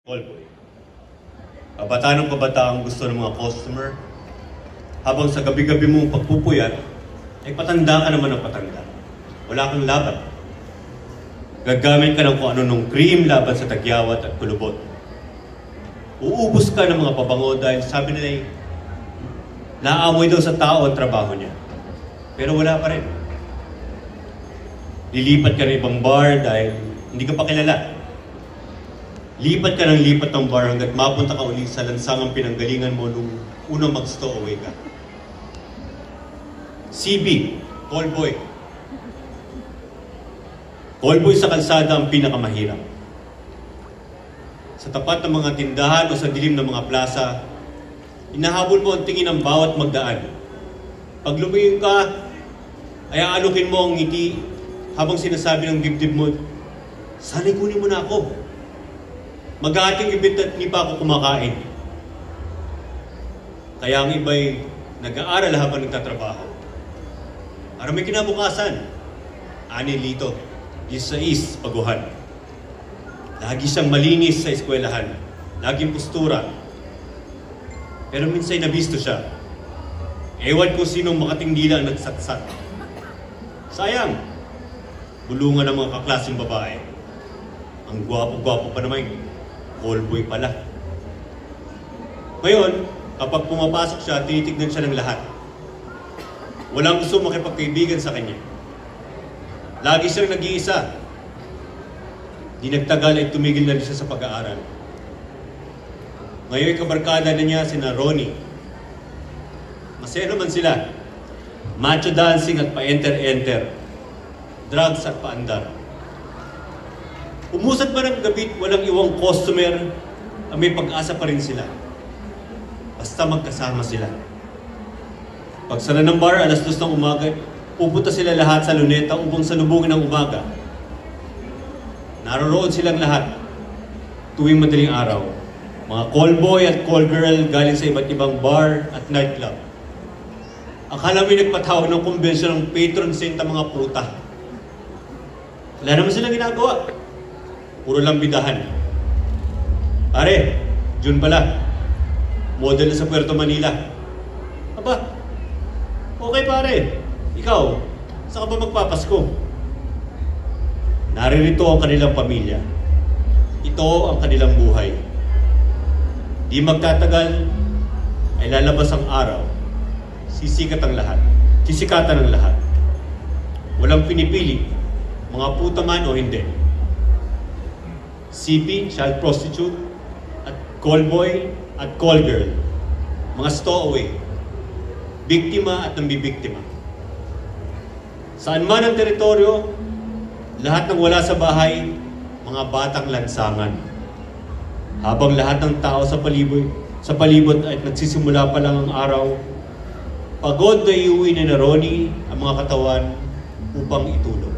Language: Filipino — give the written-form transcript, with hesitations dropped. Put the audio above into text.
Callboy. Kabataan ng kabataang gusto ng mga customer, habang sa gabi-gabi mong pagpupuyat, ay patanda ka naman ng patanda. Wala kang laban. Gagamit ka ng kung ano nung cream laban sa tagyawat at kulubot. Uubos ka ng mga pabango dahil sabi nila ay naamoy daw sa tao ang trabaho niya. Pero wala pa rin. Lilipat ka ng ibang bar dahil hindi ka pa kilala. Lipat ka ng lipat ng bar hanggat mapunta ka uli sa lansangang pinanggalingan mo nung unang mag-stowaway ka. CB, callboy. Callboy sa kalsada ang pinakamahirap. Sa tapat ng mga tindahan o sa dilim ng mga plaza, inahabol mo ang tingin ng bawat magdaan. Pag lumingin ka, ay aalukin mo ang ngiti habang sinasabi ng dibdib mo, sana'y kunin mo na ako. Mag-aating ibit at hindi pa ako kumakain. Kaya ang iba'y nag-aaral habang nagtatrabaho. Para may kinabukasan, 6 lito, 16 paguhan. Lagi siyang malinis sa eskwelahan, laging postura. Pero minsan nabisto siya. Ewan ko sinong makatingdila ang nagsatsat. Sayang, bulungan ng mga kaklaseng babae. Ang gwapo-gwapo pa naman, callboy pala. Ngayon, kapag pumapasok siya, tinitignan siya ng lahat. Walang gusto makipagkaibigan sa kanya. Lagi siyang nag-iisa. Di nagtagal ay tumigil na rin siya sa pag-aaral. Ngayon, kabarkada na niya sina Ronnie. Masaya naman sila. Macho dancing at pa-enter-enter. Drugs at paandar. Umusad man ang gabi, walang iwang customer, may pag-asa pa rin sila. Basta magkasama sila. Pagsara ng bar, 2:00 ng umaga, pupunta sila lahat sa luneta upang salubungin ng umaga. Naroroon silang lahat tuwing madaling araw. Mga callboy at callgirl galing sa iba't ibang bar at nightclub. Akala mo'y nagpatawag ng konbensyon ng patron saint ang mga puta. Wala naman silang ginagawa. Puro lang bidahan. Pare, June pala. Model na sa Puerto Manila. Aba, okay pare. Ikaw, saan ka ba magpapasko? Naririto ang kanilang pamilya. Ito ang kanilang buhay. Di magtatagal, ay lalabas ang araw. Sisikat ang lahat. Sisikatan ang lahat. Walang pinipili, mga puta man o hindi. CP, child prostitute, at callboy at callgirl, mga stowaway, biktima at nambibiktima. Saan man ang teritoryo, lahat ng wala sa bahay, mga batang lansangan. Habang lahat ng tao sa palibot ay nagsisimula pa lang ang araw, pagod na iuwi ni Ronnie ang mga katawan upang itulog.